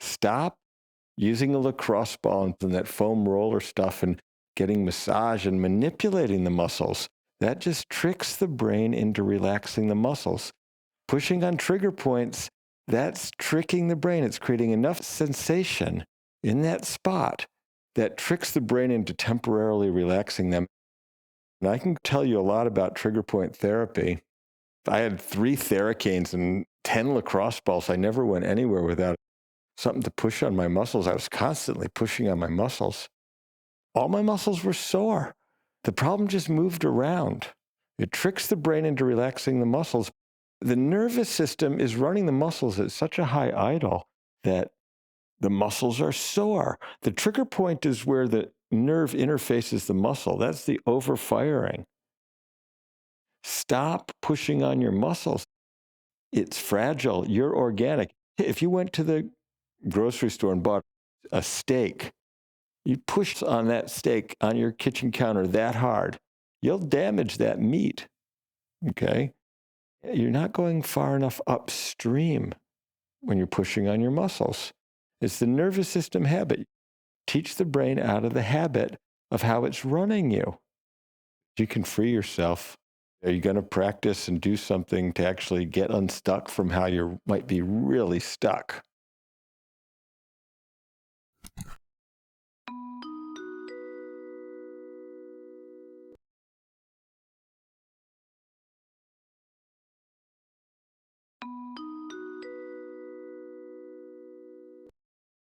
Stop using a lacrosse ball and that foam roller stuff and getting massage and manipulating the muscles. That just tricks the brain into relaxing the muscles. Pushing on trigger points, that's tricking the brain. It's creating enough sensation in that spot that tricks the brain into temporarily relaxing them. And I can tell you a lot about trigger point therapy. I had 3 theracanes and 10 lacrosse balls. I never went anywhere without something to push on my muscles. I was constantly pushing on my muscles. All my muscles were sore. The problem just moved around. It tricks the brain into relaxing the muscles. The nervous system is running the muscles at such a high idle that the muscles are sore. The trigger point is where the nerve interfaces the muscle. That's the overfiring. Stop pushing on your muscles. It's fragile. You're organic. If you went to the grocery store and bought a steak, you push on that steak on your kitchen counter that hard, you'll damage that meat, okay? You're not going far enough upstream when you're pushing on your muscles. It's the nervous system habit. Teach the brain out of the habit of how it's running you. You can free yourself. Are you going to practice and do something to actually get unstuck from how you might be really stuck?